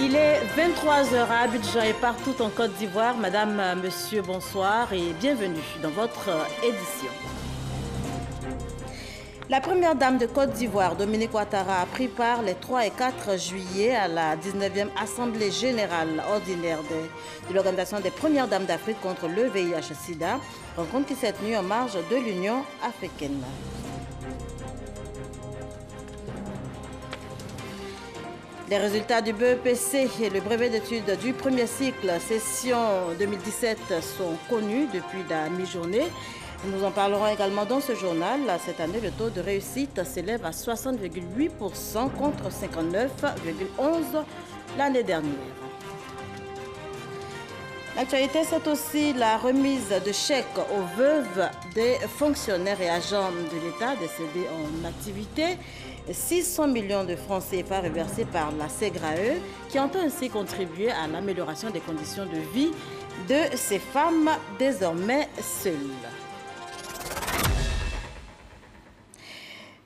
Il est 23 h à Abidjan et partout en Côte d'Ivoire. Madame, monsieur, bonsoir et bienvenue dans votre édition. La première dame de Côte d'Ivoire, Dominique Ouattara, a pris part les 3 et 4 juillet à la 19e Assemblée générale ordinaire de l'Organisation des premières dames d'Afrique contre le VIH-Sida, rencontre qui s'est tenue en marge de l'Union africaine. Les résultats du BEPC et le brevet d'études du premier cycle session 2017 sont connus depuis la mi-journée. Nous en parlerons également dans ce journal. Cette année, le taux de réussite s'élève à 60,8% contre 59,11% l'année dernière. L'actualité, c'est aussi la remise de chèques aux veuves des fonctionnaires et agents de l'État décédés en activité. 600 millions de francs CFA reversés par la SEGRAE qui entend ainsi contribuer à l'amélioration des conditions de vie de ces femmes désormais seules.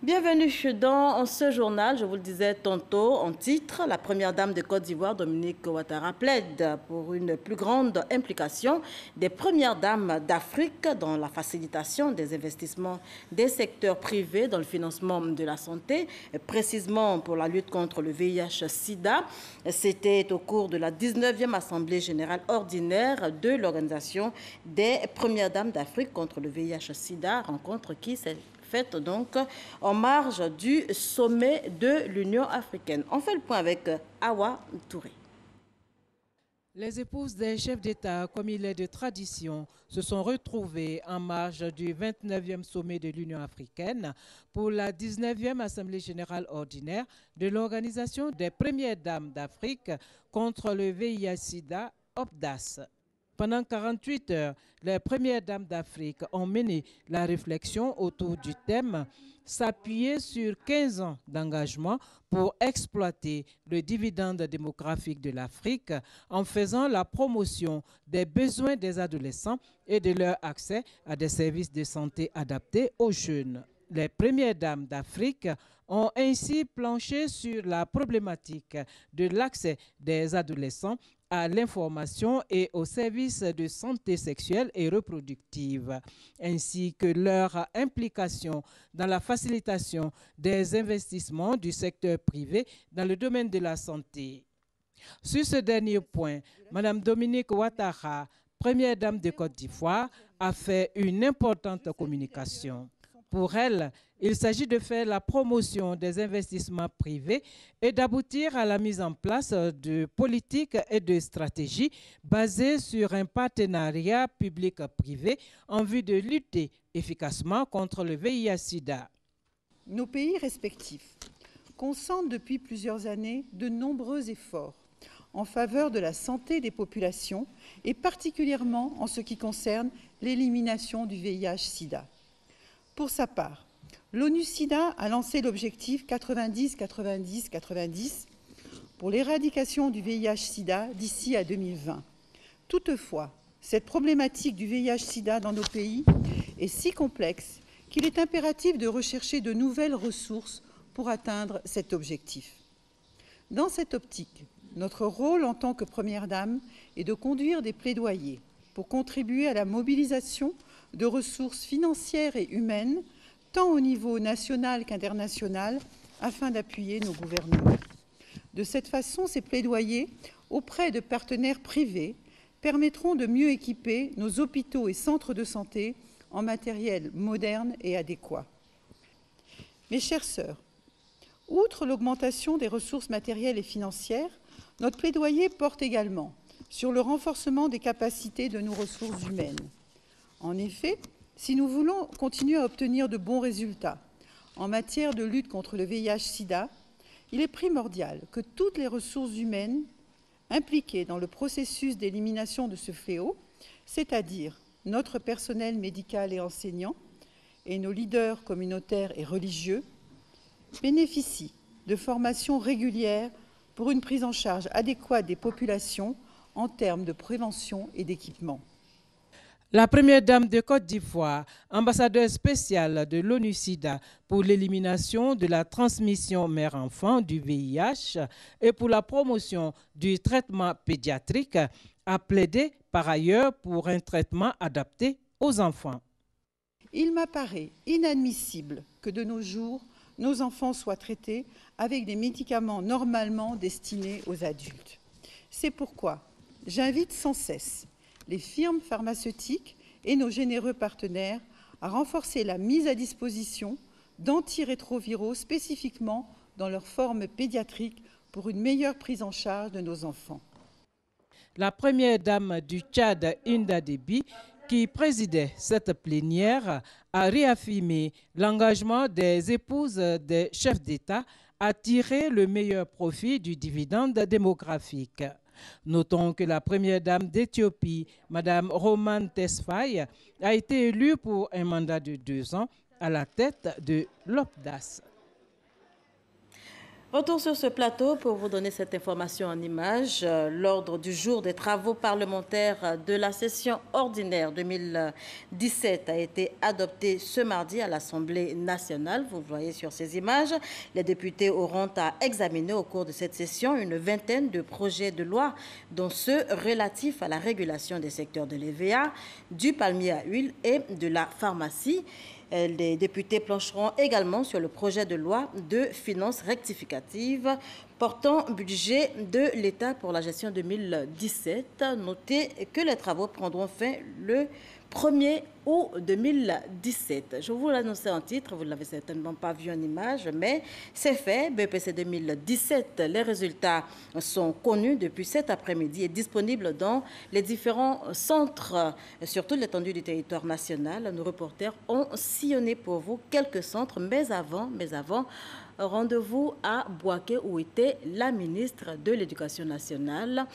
Bienvenue dans ce journal. Je vous le disais tantôt en titre, la première dame de Côte d'Ivoire, Dominique Ouattara, plaide pour une plus grande implication des premières dames d'Afrique dans la facilitation des investissements des secteurs privés dans le financement de la santé, précisément pour la lutte contre le VIH-Sida. C'était au cours de la 19e Assemblée générale ordinaire de l'Organisation des premières dames d'Afrique contre le VIH-Sida, rencontre qui s'est faite donc en marge du sommet de l'Union africaine. On fait le point avec Awa Touré. Les épouses des chefs d'État, comme il est de tradition, se sont retrouvées en marge du 29e sommet de l'Union africaine pour la 19e Assemblée générale ordinaire de l'Organisation des premières dames d'Afrique contre le VIH-Sida, OPDAS. Pendant 48 heures, les premières dames d'Afrique ont mené la réflexion autour du thème « S'appuyer sur 15 ans d'engagement pour exploiter le dividende démographique de l'Afrique en faisant la promotion des besoins des adolescents et de leur accès à des services de santé adaptés aux jeunes ». Les premières dames d'Afrique ont ainsi planché sur la problématique de l'accès des adolescents à l'information et aux services de santé sexuelle et reproductive, ainsi que leur implication dans la facilitation des investissements du secteur privé dans le domaine de la santé. Sur ce dernier point, Mme Dominique Ouattara, première dame de Côte d'Ivoire, a fait une importante communication. Pour elle, il s'agit de faire la promotion des investissements privés et d'aboutir à la mise en place de politiques et de stratégies basées sur un partenariat public-privé en vue de lutter efficacement contre le VIH-Sida. Nos pays respectifs consentent depuis plusieurs années de nombreux efforts en faveur de la santé des populations et particulièrement en ce qui concerne l'élimination du VIH-Sida. Pour sa part, l'ONU-SIDA a lancé l'objectif 90-90-90 pour l'éradication du VIH-Sida d'ici à 2020. Toutefois, cette problématique du VIH-Sida dans nos pays est si complexe qu'il est impératif de rechercher de nouvelles ressources pour atteindre cet objectif. Dans cette optique, notre rôle en tant que première dame est de conduire des plaidoyers pour contribuer à la mobilisation de ressources financières et humaines, tant au niveau national qu'international, afin d'appuyer nos gouvernements. De cette façon, ces plaidoyers auprès de partenaires privés permettront de mieux équiper nos hôpitaux et centres de santé en matériel moderne et adéquat. Mes chères sœurs, outre l'augmentation des ressources matérielles et financières, notre plaidoyer porte également sur le renforcement des capacités de nos ressources humaines. En effet, si nous voulons continuer à obtenir de bons résultats en matière de lutte contre le VIH-Sida, il est primordial que toutes les ressources humaines impliquées dans le processus d'élimination de ce fléau, c'est-à-dire notre personnel médical et enseignant et nos leaders communautaires et religieux, bénéficient de formations régulières pour une prise en charge adéquate des populations en termes de prévention et d'équipement. La première dame de Côte d'Ivoire, ambassadeur spécial de l'ONU-SIDA pour l'élimination de la transmission mère-enfant du VIH et pour la promotion du traitement pédiatrique, a plaidé par ailleurs pour un traitement adapté aux enfants. Il m'apparaît inadmissible que de nos jours, nos enfants soient traités avec des médicaments normalement destinés aux adultes. C'est pourquoi j'invite sans cesse les firmes pharmaceutiques et nos généreux partenaires à renforcer la mise à disposition d'antirétroviraux spécifiquement dans leur forme pédiatrique pour une meilleure prise en charge de nos enfants. La première dame du Tchad, Inda Déby, qui présidait cette plénière, a réaffirmé l'engagement des épouses des chefs d'État à tirer le meilleur profit du dividende démographique. Notons que la première dame d'Éthiopie, Mme Roman Tesfaye, a été élue pour un mandat de 2 ans à la tête de l'OPDAS. Retour sur ce plateau pour vous donner cette information en images. L'ordre du jour des travaux parlementaires de la session ordinaire 2017 a été adopté ce mardi à l'Assemblée nationale. Vous le voyez sur ces images. Les députés auront à examiner au cours de cette session une vingtaine de projets de loi, dont ceux relatifs à la régulation des secteurs de l'EVA, du palmier à huile et de la pharmacie. Les députés plancheront également sur le projet de loi de finances rectificative portant budget de l'État pour la gestion 2017. Notez que les travaux prendront fin le 1er août 2017. Je vous l'annonçais en titre, vous ne l'avez certainement pas vu en image, mais c'est fait. BEPC 2017, les résultats sont connus depuis cet après-midi et disponibles dans les différents centres, sur toute l'étendue du territoire national. Nos reporters ont sillonné pour vous quelques centres, mais avant, rendez-vous à Bouaké où était la ministre de l'Éducation nationale,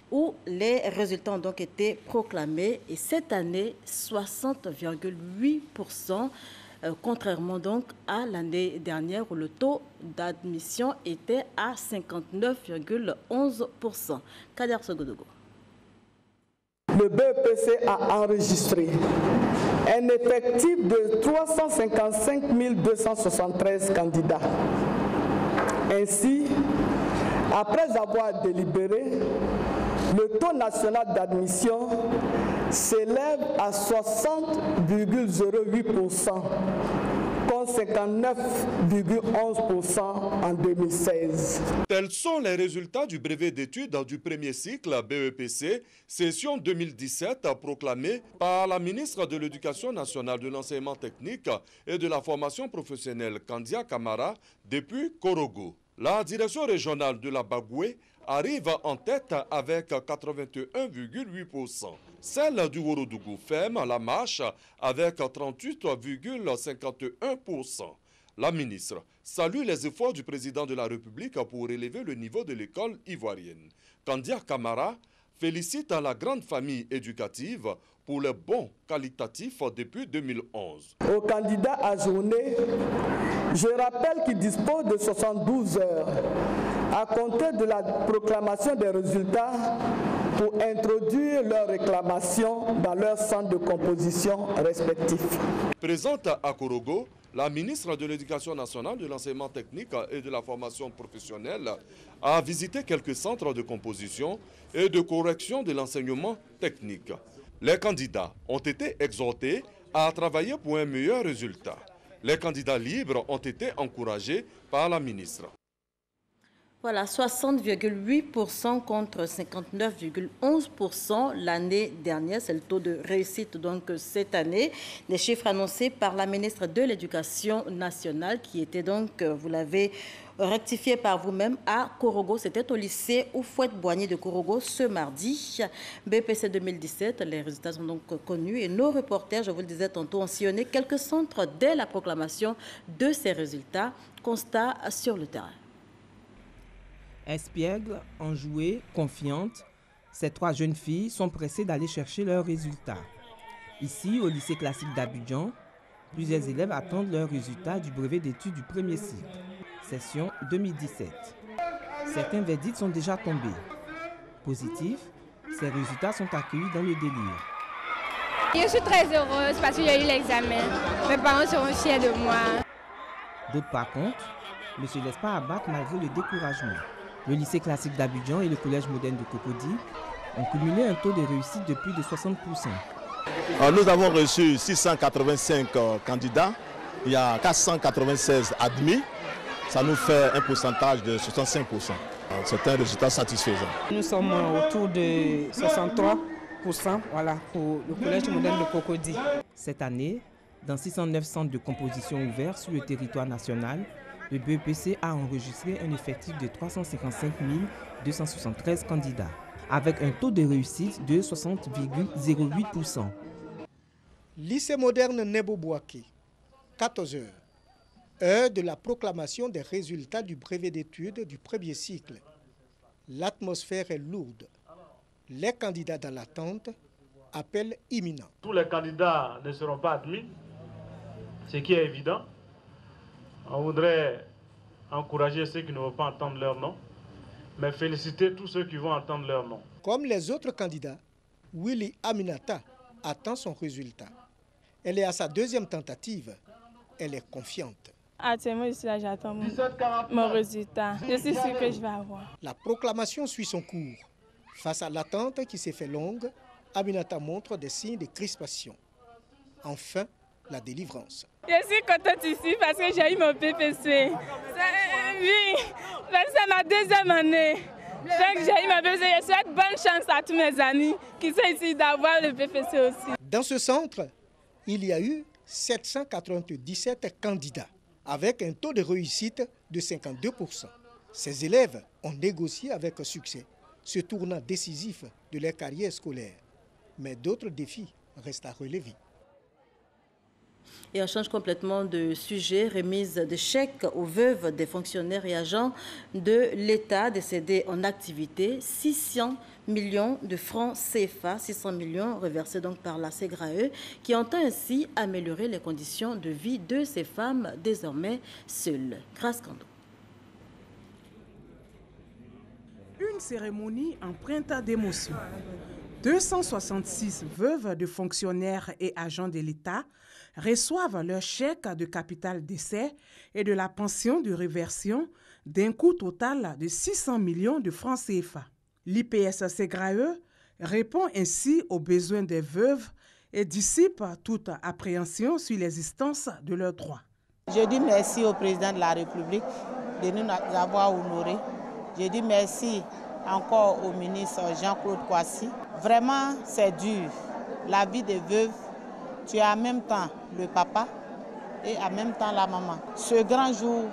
où les résultats ont donc été proclamés. Et cette année, 60,8%, contrairement donc à l'année dernière où le taux d'admission était à 59,11%. Kader Sogodogo. Le BEPC a enregistré un effectif de 355 273 candidats. Ainsi, après avoir délibéré, le taux national d'admission s'élève à 60,08% contre 59,11% en 2016. Tels sont les résultats du brevet d'études du premier cycle BEPC, session 2017, proclamé par la ministre de l'Éducation nationale, de l'enseignement technique et de la formation professionnelle, Kandia Camara, depuis Korogo. La direction régionale de la Bagoué arrive en tête avec 81,8%. Celle du Worodougou ferme la marche avec 38,51%. La ministre salue les efforts du président de la République pour élever le niveau de l'école ivoirienne. Kandia Camara félicite la grande famille éducative pour les bons qualitatifs depuis 2011. Aux candidats ajournés, je rappelle qu'ils disposent de 72 heures à compter de la proclamation des résultats pour introduire leurs réclamations dans leur centre de composition respectif. Présente à Korogo, la ministre de l'Éducation nationale, de l'enseignement technique et de la formation professionnelle a visité quelques centres de composition et de correction de l'enseignement technique. Les candidats ont été exhortés à travailler pour un meilleur résultat. Les candidats libres ont été encouragés par la ministre. Voilà, 60,8% contre 59,11% l'année dernière. C'est le taux de réussite donc cette année. Des chiffres annoncés par la ministre de l'Éducation nationale qui était donc, vous l'avez rectifié par vous-même, à Korogo. C'était au lycée Oufouette-Boigny de Korogo ce mardi. BPC 2017, les résultats sont donc connus et nos reporters, je vous le disais tantôt, ont sillonné quelques centres dès la proclamation de ces résultats. Constat sur le terrain. Espiègle, enjouée, confiante, ces 3 jeunes filles sont pressées d'aller chercher leurs résultats. Ici, au lycée classique d'Abidjan, plusieurs élèves attendent leurs résultats du brevet d'études du premier cycle, session 2017. Certains verdicts sont déjà tombés. Positifs, ces résultats sont accueillis dans le délire. Je suis très heureuse parce que j'ai eu l'examen. Mes parents seront fiers de moi. D'autres, par contre, ne se laissent pas abattre malgré le découragement. Le lycée classique d'Abidjan et le collège moderne de Cocody ont cumulé un taux de réussite de plus de 60%. Nous avons reçu 685 candidats, il y a 496 admis, ça nous fait un pourcentage de 65%. C'est un résultat satisfaisant. Nous sommes autour de 63% pour le collège moderne de Cocody. Cette année, dans 609 centres de composition ouverts sur le territoire national, le BEPC a enregistré un effectif de 355 273 candidats, avec un taux de réussite de 60,08%. Lycée moderne Nebo Bouaké, 14 heures. Heure de la proclamation des résultats du brevet d'études du premier cycle. L'atmosphère est lourde. Les candidats dans l'attente, appel imminent. Tous les candidats ne seront pas admis, ce qui est évident. On voudrait encourager ceux qui ne vont pas entendre leur nom, mais féliciter tous ceux qui vont entendre leur nom. Comme les autres candidats, Willy Aminata attend son résultat. Elle est à sa deuxième tentative. Elle est confiante. Actuellement, je suis là, j'attends mon résultat. Je suis sûre que je vais avoir. La proclamation suit son cours. Face à l'attente qui s'est fait longue, Aminata montre des signes de crispation. Enfin, la délivrance. Je suis contente ici parce que j'ai eu mon PPC. Oui, c'est ma deuxième année. Donc j'ai eu mon PPC. Je souhaite bonne chance à tous mes amis qui sont ici d'avoir le PPC aussi. Dans ce centre, il y a eu 797 candidats avec un taux de réussite de 52%. Ces élèves ont négocié avec succès ce tournant décisif de leur carrière scolaire. Mais d'autres défis restent à relever. Et on change complètement de sujet. Remise de chèques aux veuves des fonctionnaires et agents de l'État décédés en activité. 600 millions de francs CFA, 600 millions reversés donc par la SEGRAE, qui entend ainsi améliorer les conditions de vie de ces femmes désormais seules. Grâce Kando. Une cérémonie empreinte d'émotion. 266 veuves de fonctionnaires et agents de l'État reçoivent leur chèque de capital décès et de la pension de réversion d'un coût total de 600 millions de francs CFA. L'IPS SEGRAE répond ainsi aux besoins des veuves et dissipe toute appréhension sur l'existence de leurs droits. Je dis merci au président de la République de nous avoir honorés. Je dis merci encore au ministre Jean-Claude Kouassi. Vraiment, c'est dur. La vie des veuves, tu es en même temps le papa et en même temps la maman. Ce grand jour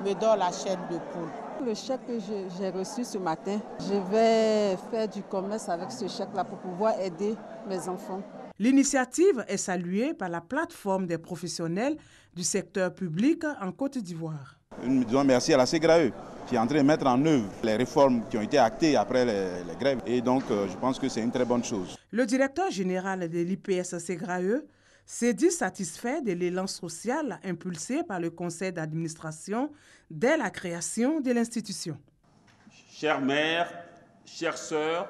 me donne la chair de poule. Le chèque que j'ai reçu ce matin, je vais faire du commerce avec ce chèque-là pour pouvoir aider mes enfants. L'initiative est saluée par la plateforme des professionnels du secteur public en Côte d'Ivoire. Nous disons merci à la SEGRAE qui est en train de mettre en œuvre les réformes qui ont été actées après les grèves. Et donc, je pense que c'est une très bonne chose. Le directeur général de l'IPS SEGRAE s'est dit satisfait de l'élan social impulsé par le conseil d'administration dès la création de l'institution. Chères mères, chères sœurs,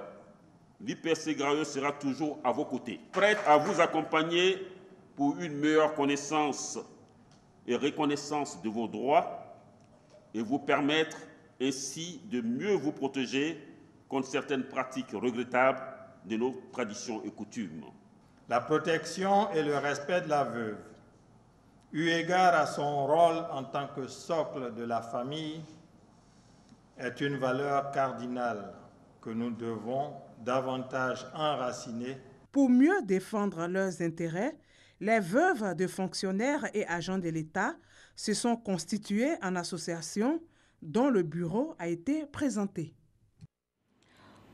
l'IPS SEGRAE sera toujours à vos côtés, prête à vous accompagner pour une meilleure connaissance et reconnaissance de vos droits et vous permettre ainsi de mieux vous protéger contre certaines pratiques regrettables de nos traditions et coutumes. La protection et le respect de la veuve, eu égard à son rôle en tant que socle de la famille, est une valeur cardinale que nous devons davantage enraciner. Pour mieux défendre leurs intérêts, les veuves de fonctionnaires et agents de l'État se sont constituées en association dont le bureau a été présenté.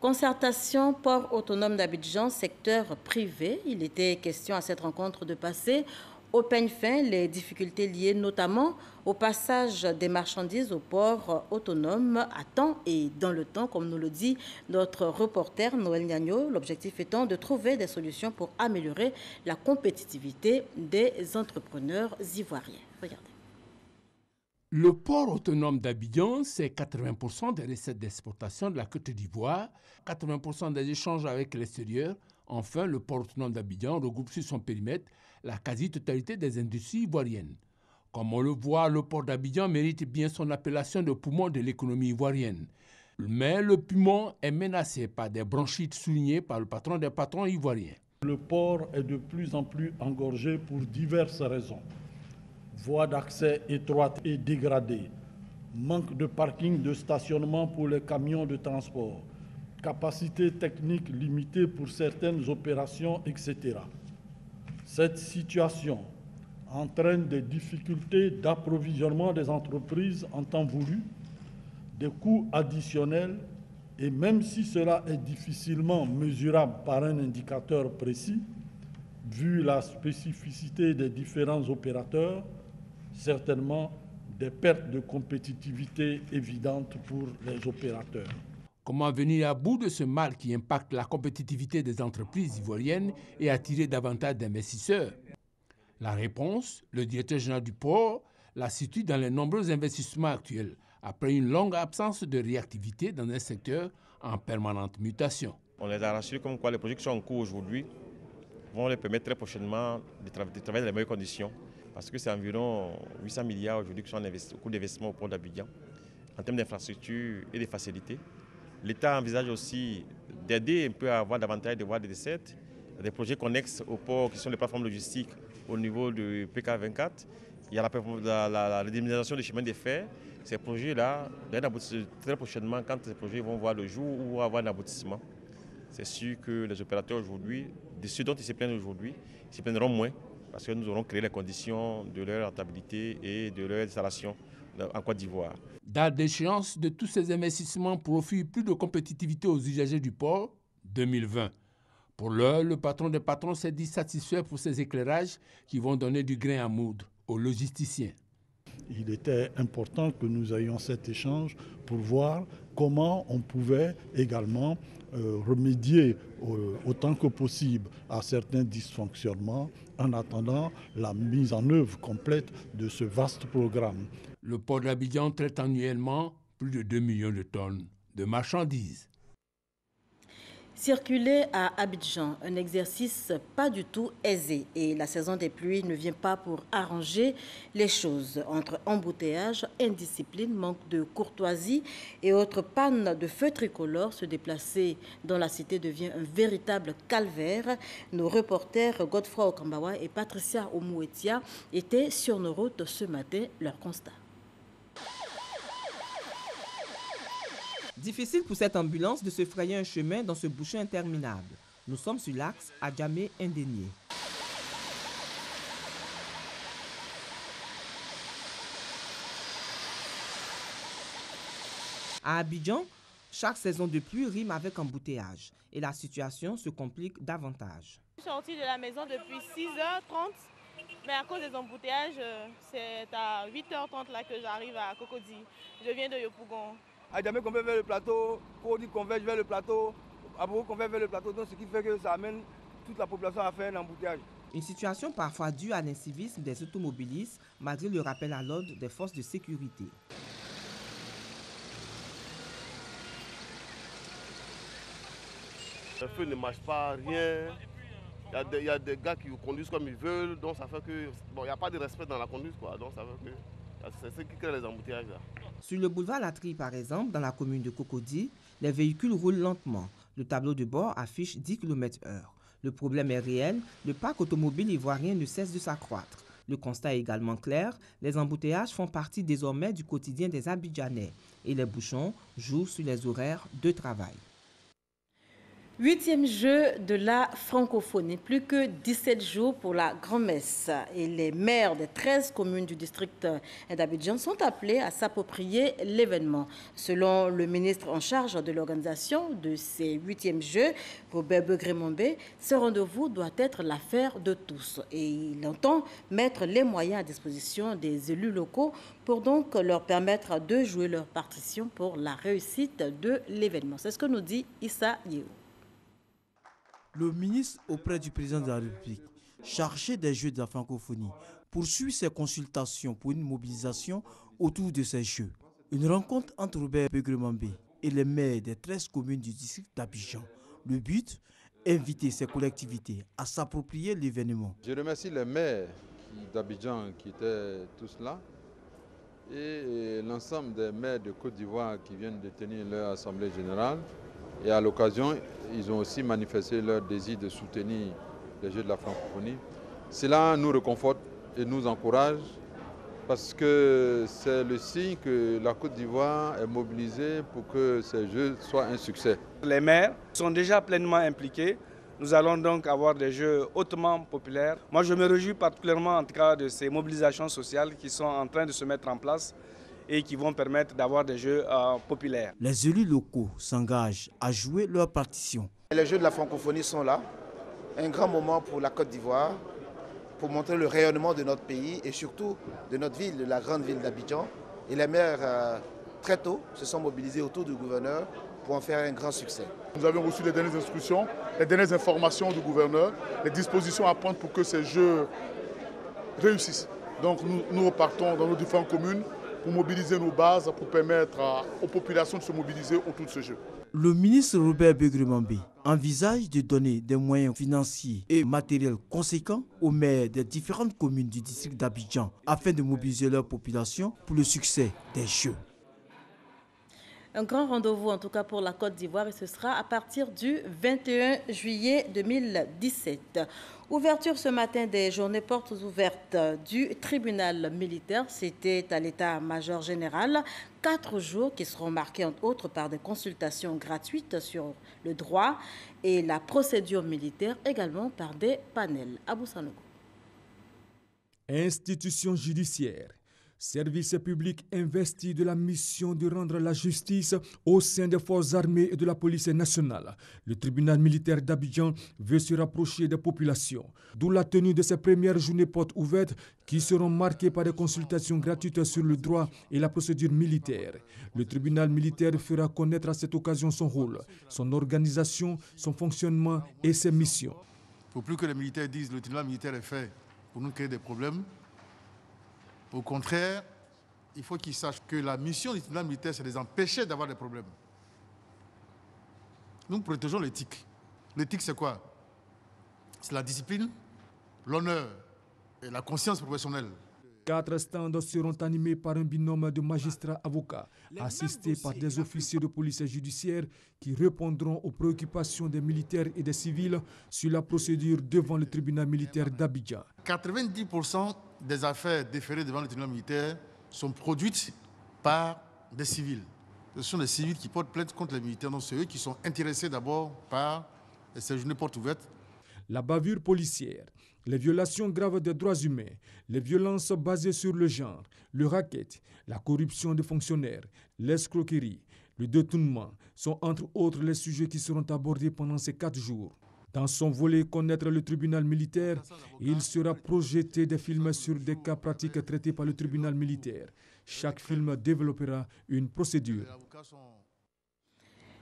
Concertation port autonome d'Abidjan, secteur privé. Il était question à cette rencontre de passer au peigne fin les difficultés liées notamment au passage des marchandises au port autonome à temps et dans le temps, comme nous le dit notre reporter Noël Niagno. L'objectif étant de trouver des solutions pour améliorer la compétitivité des entrepreneurs ivoiriens. Regardez. Le port autonome d'Abidjan, c'est 80% des recettes d'exportation de la Côte d'Ivoire, 80% des échanges avec l'extérieur Enfin, le port autonome d'Abidjan regroupe sur son périmètre la quasi-totalité des industries ivoiriennes. Comme on le voit, le port d'Abidjan mérite bien son appellation de poumon de l'économie ivoirienne. Mais le poumon est menacé par des bronchites soulignées par le patron des patrons ivoiriens. Le port est de plus en plus engorgé pour diverses raisons. Voies d'accès étroites et dégradées, manque de parking de stationnement pour les camions de transport, capacité technique limitée pour certaines opérations, etc. Cette situation entraîne des difficultés d'approvisionnement des entreprises en temps voulu, des coûts additionnels, et même si cela est difficilement mesurable par un indicateur précis, vu la spécificité des différents opérateurs, certainement des pertes de compétitivité évidentes pour les opérateurs. Comment venir à bout de ce mal qui impacte la compétitivité des entreprises ivoiriennes et attirer davantage d'investisseurs? La réponse, le directeur général du port la situe dans les nombreux investissements actuels, après une longue absence de réactivité dans un secteur en permanente mutation. On les a rassurés comme quoi les projets qui sont en cours aujourd'hui vont les permettre très prochainement de travailler dans les meilleures conditions, parce que c'est environ 800 milliards aujourd'hui qui sont au coût d'investissement au port d'Abidjan, en termes d'infrastructures et de facilités. L'État envisage aussi d'aider un peu à avoir davantage de voies de desserte, des projets connexes au port qui sont les plateformes logistiques au niveau du PK24. Il y a la redynamisation des chemins de fer. Ces projets-là, très prochainement, quand ces projets vont voir le jour ou avoir un aboutissement, c'est sûr que les opérateurs aujourd'hui, de ce dont ils se plaignent aujourd'hui, ils se plaindront moins parce que nous aurons créé les conditions de leur rentabilité et de leur installation en Côte d'Ivoire. Date d'échéance de tous ces investissements pour offrir plus de compétitivité aux usagers du port, 2020. Pour l'heure, le patron des patrons s'est dit satisfait pour ces éclairages qui vont donner du grain à moudre aux logisticiens. Il était important que nous ayons cet échange pour voir comment on pouvait également remédier autant que possible à certains dysfonctionnements en attendant la mise en œuvre complète de ce vaste programme. Le port d'Abidjan traite annuellement plus de 2 millions de tonnes de marchandises. Circuler à Abidjan, un exercice pas du tout aisé et la saison des pluies ne vient pas pour arranger les choses. Entre embouteillage, indiscipline, manque de courtoisie et autres pannes de feux tricolores, se déplacer dans la cité devient un véritable calvaire. Nos reporters Godefroy Okambawa et Patricia Omouetia étaient sur nos routes ce matin, leur constat. Difficile pour cette ambulance de se frayer un chemin dans ce bouchon interminable. Nous sommes sur l'axe Adjamé-Indénié. À Abidjan, chaque saison de pluie rime avec embouteillage et la situation se complique davantage. Je suis sortie de la maison depuis 6h30, mais à cause des embouteillages, c'est à 8h30 là que j'arrive à Cocody. Je viens de Yopougon. Adjamé converge vers le plateau, Cocody converge vers le plateau, Abobo converge vers le plateau, donc ce qui fait que ça amène toute la population à faire un embouteillage. Une situation parfois due à l'incivisme des automobilistes, malgré le rappel à l'ordre des forces de sécurité. Le feu ne marche pas, rien. Il y a des gars qui conduisent comme ils veulent, donc ça fait que bon, il n'y a pas de respect dans la conduite, quoi. Donc ça fait que c'est ce qui crée les embouteillages là. Sur le boulevard Latry, par exemple, dans la commune de Cocody, les véhicules roulent lentement. Le tableau de bord affiche 10 km/h. Le problème est réel, le parc automobile ivoirien ne cesse de s'accroître. Le constat est également clair, les embouteillages font partie désormais du quotidien des Abidjanais et les bouchons jouent sur les horaires de travail. 8e jeu de la francophonie, plus que 17 jours pour la grand-messe. Et les maires des 13 communes du district d'Abidjan sont appelés à s'approprier l'événement. Selon le ministre en charge de l'organisation de ces 8e jeux, Robert Begré-Mombé, ce rendez-vous doit être l'affaire de tous. Et il entend mettre les moyens à disposition des élus locaux pour donc leur permettre de jouer leur partition pour la réussite de l'événement. C'est ce que nous dit Issa Yeo. Le ministre auprès du président de la République, chargé des Jeux de la francophonie, poursuit ses consultations pour une mobilisation autour de ces Jeux. Une rencontre entre Robert Begré-Mombé et les maires des 13 communes du district d'Abidjan. Le but, invité ces collectivités à s'approprier l'événement. Je remercie les maires d'Abidjan qui étaient tous là et l'ensemble des maires de Côte d'Ivoire qui viennent de tenir leur assemblée générale. Et à l'occasion, ils ont aussi manifesté leur désir de soutenir les Jeux de la francophonie. Cela nous réconforte et nous encourage parce que c'est le signe que la Côte d'Ivoire est mobilisée pour que ces Jeux soient un succès. Les maires sont déjà pleinement impliqués. Nous allons donc avoir des Jeux hautement populaires. Moi, je me réjouis particulièrement en tout cas de ces mobilisations sociales qui sont en train de se mettre en place et qui vont permettre d'avoir des Jeux populaires. Les élus locaux s'engagent à jouer leur partition. Les Jeux de la francophonie sont là, un grand moment pour la Côte d'Ivoire, pour montrer le rayonnement de notre pays et surtout de notre ville, de la grande ville d'Abidjan. Et les maires, très tôt, se sont mobilisés autour du gouverneur pour en faire un grand succès. Nous avons reçu les dernières instructions, les dernières informations du gouverneur, les dispositions à prendre pour que ces Jeux réussissent. Donc nous repartons dans nos différentes communes pour mobiliser nos bases, pour permettre aux populations de se mobiliser autour de ce jeu. Le ministre Robert Begremambé envisage de donner des moyens financiers et matériels conséquents aux maires des différentes communes du district d'Abidjan afin de mobiliser leur population pour le succès des Jeux. Un grand rendez-vous en tout cas pour la Côte d'Ivoire et ce sera à partir du 21 juillet 2017. Ouverture ce matin des journées portes ouvertes du tribunal militaire. C'était à l'état-major général. 4 jours qui seront marqués entre autres par des consultations gratuites sur le droit et la procédure militaire, également par des panels. Abou Sanogo. Institutions judiciaires. Service public investi de la mission de rendre la justice au sein des forces armées et de la police nationale. Le tribunal militaire d'Abidjan veut se rapprocher des populations. D'où la tenue de ces premières journées portes ouvertes qui seront marquées par des consultations gratuites sur le droit et la procédure militaire. Le tribunal militaire fera connaître à cette occasion son rôle, son organisation, son fonctionnement et ses missions. Il ne faut plus que les militaires disent que le tribunal militaire est fait pour nous créer des problèmes. Au contraire, il faut qu'ils sachent que la mission du tribunal militaire, c'est de les empêcher d'avoir des problèmes. Nous protégeons l'éthique. L'éthique, c'est quoi? C'est la discipline, l'honneur et la conscience professionnelle. 4 stands seront animés par un binôme de magistrats-avocats, assistés par des officiers de police judiciaire qui répondront aux préoccupations des militaires et des civils sur la procédure devant le tribunal militaire d'Abidjan. 90% des affaires déférées devant le tribunal militaire sont produites par des civils. Ce sont les civils qui portent plainte contre les militaires, donc c'est eux qui sont intéressés d'abord par ces journées portes ouvertes. La bavure policière, les violations graves des droits humains, les violences basées sur le genre, le racket, la corruption des fonctionnaires, l'escroquerie, le détournement sont entre autres les sujets qui seront abordés pendant ces 4 jours. Dans son volet Connaître le tribunal militaire, il sera projeté des films sur des cas pratiques traités par le tribunal militaire. Chaque film développera une procédure.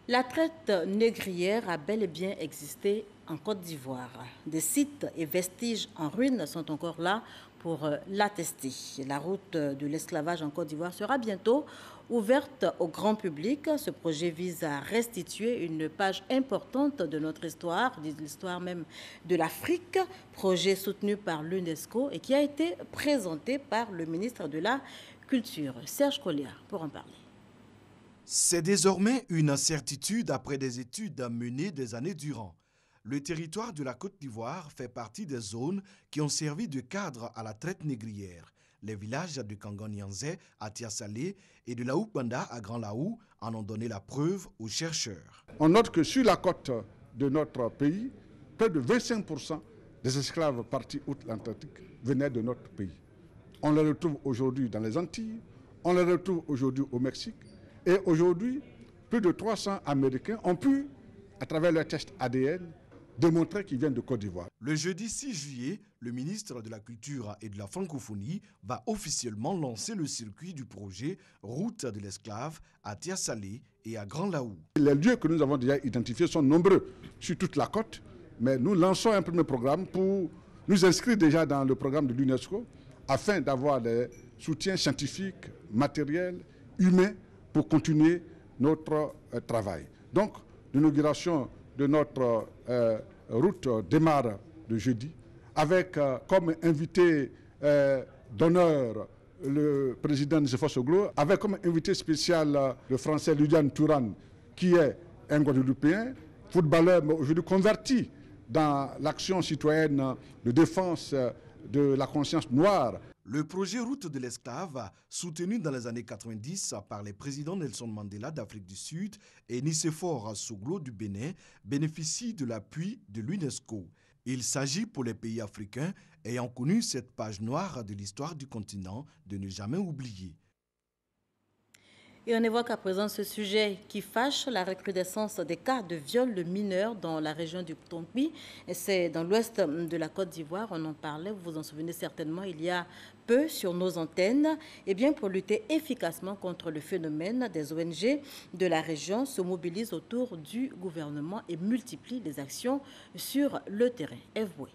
La traite négrière a bel et bien existé en Côte d'Ivoire. Des sites et vestiges en ruine sont encore là pour l'attester. La route de l'esclavage en Côte d'Ivoire sera bientôt ouverte au grand public. Ce projet vise à restituer une page importante de notre histoire, de l'histoire même de l'Afrique. Projet soutenu par l'UNESCO et qui a été présenté par le ministre de la Culture, Serge Collier, pour en parler. C'est désormais une certitude après des études menées des années durant. Le territoire de la Côte d'Ivoire fait partie des zones qui ont servi de cadre à la traite négrière. Les villages de Kangon-Nyanzé à Tiasalé et de Laouk-Banda à Grand-Laou en ont donné la preuve aux chercheurs. On note que sur la côte de notre pays, près de 25% des esclaves partis outre-Atlantique venaient de notre pays. On les retrouve aujourd'hui dans les Antilles, on les retrouve aujourd'hui au Mexique. Et aujourd'hui, plus de 300 Américains ont pu, à travers leurs tests ADN, démontrer qu'ils viennent de Côte d'Ivoire. Le jeudi 6 juillet, le ministre de la Culture et de la Francophonie va officiellement lancer le circuit du projet Route de l'esclave à Tiasalé et à Grand-Laou. Les lieux que nous avons déjà identifiés sont nombreux sur toute la côte, mais nous lançons un premier programme pour nous inscrire déjà dans le programme de l'UNESCO afin d'avoir des soutiens scientifiques, matériels, humains pour continuer notre travail. Donc, l'inauguration de notre route démarre le jeudi, avec comme invité d'honneur le président Nicéphore Soglo, avec comme invité spécial le français Ludian Touran, qui est un Guadeloupéen, footballeur, mais aujourd'hui converti dans l'action citoyenne de défense de la conscience noire. Le projet Route de l'esclave, soutenu dans les années 90 par les présidents Nelson Mandela d'Afrique du Sud et Nicéphore Soglo du Bénin, bénéficie de l'appui de l'UNESCO. Il s'agit pour les pays africains ayant connu cette page noire de l'histoire du continent de ne jamais oublier. Et on évoque à présent ce sujet qui fâche, la recrudescence des cas de viol de mineurs dans la région du Tonkpi. C'est dans l'ouest de la Côte d'Ivoire, on en parlait, vous vous en souvenez certainement, il y a peu sur nos antennes. Et bien pour lutter efficacement contre le phénomène, des ONG de la région se mobilisent autour du gouvernement et multiplient les actions sur le terrain. Evoué.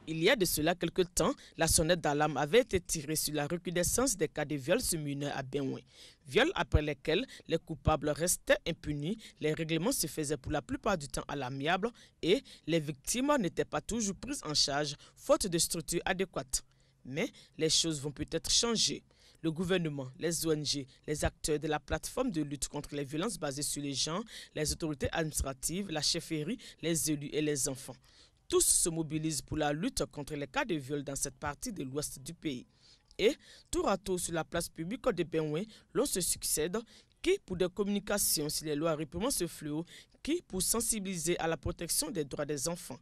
Il y a de cela quelque temps, la sonnette d'alarme avait été tirée sur la recrudescence des cas de viols sur mineurs à Benoué. Viols après lesquels les coupables restaient impunis, les règlements se faisaient pour la plupart du temps à l'amiable et les victimes n'étaient pas toujours prises en charge, faute de structures adéquates. Mais les choses vont peut-être changer. Le gouvernement, les ONG, les acteurs de la plateforme de lutte contre les violences basées sur les genres, les autorités administratives, la chefferie, les élus et les enfants. Tous se mobilisent pour la lutte contre les cas de viol dans cette partie de l'ouest du pays. Et, tour à tour sur la place publique de Benoué, l'on se succède, qui pour des communications sur les lois réprimant ce fléau, qui pour sensibiliser à la protection des droits des enfants.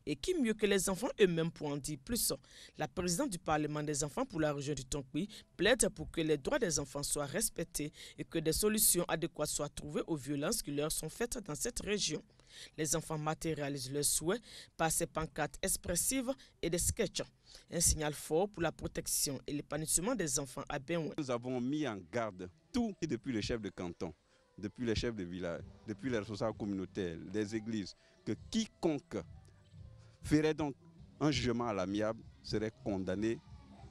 Et qui mieux que les enfants eux-mêmes pour en dire plus? La présidente du Parlement des enfants pour la région du Tonkpi plaide pour que les droits des enfants soient respectés et que des solutions adéquates soient trouvées aux violences qui leur sont faites dans cette région. Les enfants matérialisent leurs souhaits par ces pancartes expressives et des sketchs. Un signal fort pour la protection et l'épanouissement des enfants à Benoué. Nous avons mis en garde tout, depuis les chefs de canton, depuis les chefs de village, depuis les responsables communautaires, les églises, que quiconque ferait donc un jugement à l'amiable serait condamné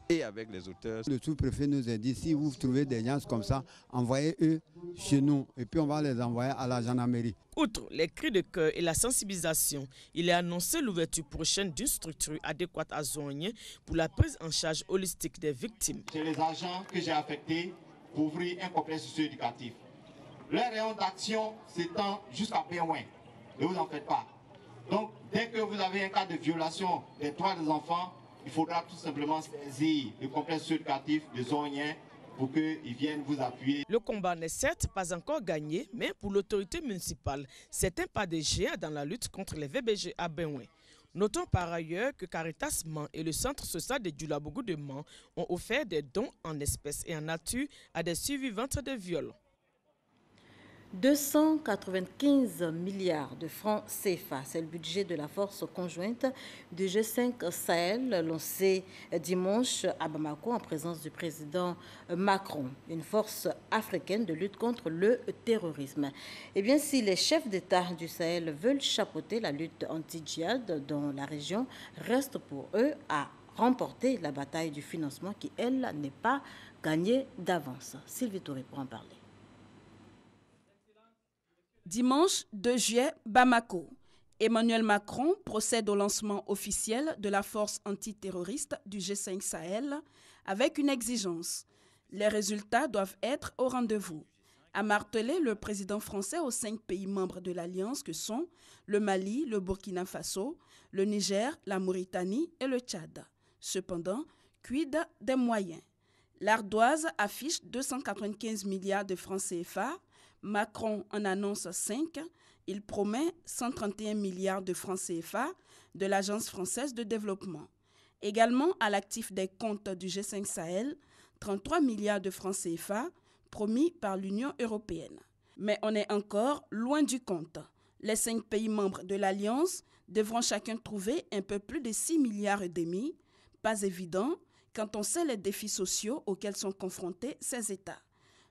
et avec les auteurs. Le sous-préfet nous a dit, si vous trouvez des gens comme ça, envoyez-eux chez nous et puis on va les envoyer à la gendarmerie. Outre les cris de cœur et la sensibilisation, il est annoncé l'ouverture prochaine d'une structure adéquate à Zogné pour la prise en charge holistique des victimes. J'ai les agents que j'ai affectés pour ouvrir un complexe socio-éducatif. Leur rayon d'action s'étend jusqu'à Benoué. Ne vous en faites pas. Donc, dès que vous avez un cas de violation des droits des enfants, il faudra tout simplement saisir le complexe socio-éducatif de Zogné pour qu'ils viennent vous appuyer. Le combat n'est certes pas encore gagné, mais pour l'autorité municipale, c'est un pas de géant dans la lutte contre les VBG à Benoué. Notons par ailleurs que Caritas Mans et le centre social de Djoulabougou de Mans ont offert des dons en espèces et en nature à des survivantes de viols. 295 milliards de francs CFA, c'est le budget de la force conjointe du G5 Sahel lancé dimanche à Bamako en présence du président Macron, une force africaine de lutte contre le terrorisme. Eh bien, si les chefs d'État du Sahel veulent chapeauter la lutte anti-djihad dans la région, reste pour eux à remporter la bataille du financement qui, elle, n'est pas gagnée d'avance. Sylvie Touré pour en parler. Dimanche 2 juillet, Bamako. Emmanuel Macron procède au lancement officiel de la force antiterroriste du G5 Sahel avec une exigence. Les résultats doivent être au rendez-vous, a martelé le président français aux 5 pays membres de l'Alliance que sont le Mali, le Burkina Faso, le Niger, la Mauritanie et le Tchad. Cependant, quid des moyens? L'Ardoise affiche 295 milliards de francs CFA. Macron en annonce 5. Il promet 131 milliards de francs CFA de l'Agence française de développement. Également à l'actif des comptes du G5 Sahel, 33 milliards de francs CFA promis par l'Union européenne. Mais on est encore loin du compte. Les 5 pays membres de l'Alliance devront chacun trouver un peu plus de 6 milliards et demi. Pas évident quand on sait les défis sociaux auxquels sont confrontés ces États.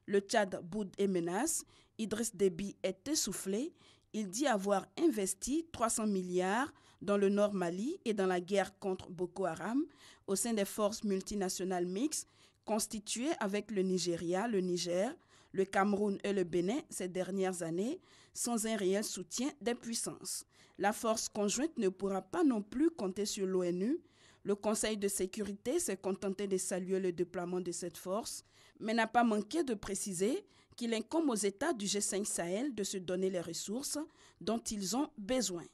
Le Tchad boude et menace. Idriss Déby est essoufflé. Il dit avoir investi 300 milliards dans le Nord Mali et dans la guerre contre Boko Haram au sein des forces multinationales mixtes constituées avec le Nigeria, le Niger, le Cameroun et le Bénin ces dernières années sans un réel soutien des puissances. La force conjointe ne pourra pas non plus compter sur l'ONU. Le Conseil de sécurité s'est contenté de saluer le déploiement de cette force, mais n'a pas manqué de préciser qu'il incombe aux États du G5 Sahel de se donner les ressources dont ils ont besoin.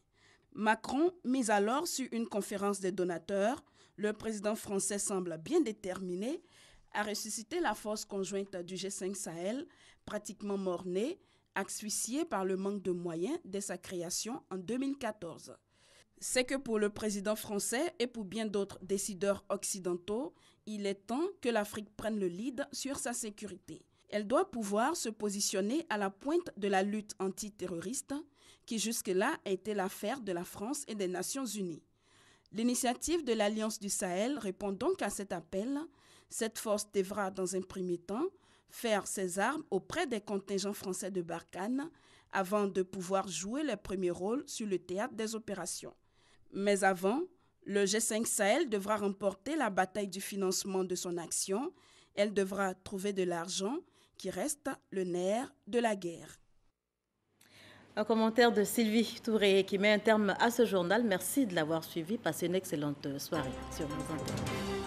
Macron mise alors sur une conférence des donateurs. Le président français semble bien déterminé à ressusciter la force conjointe du G5 Sahel, pratiquement mort-née, asphyxiée par le manque de moyens dès sa création en 2014. C'est que pour le président français et pour bien d'autres décideurs occidentaux, il est temps que l'Afrique prenne le lead sur sa sécurité. Elle doit pouvoir se positionner à la pointe de la lutte antiterroriste qui jusque-là a été l'affaire de la France et des Nations Unies. L'initiative de l'Alliance du Sahel répond donc à cet appel. Cette force devra dans un premier temps faire ses armes auprès des contingents français de Barkhane avant de pouvoir jouer les premiers rôles sur le théâtre des opérations. Mais avant, le G5 Sahel devra remporter la bataille du financement de son action. Elle devra trouver de l'argent qui reste le nerf de la guerre. Un commentaire de Sylvie Touré qui met un terme à ce journal. Merci de l'avoir suivi. Passez une excellente soirée sur nos antennes.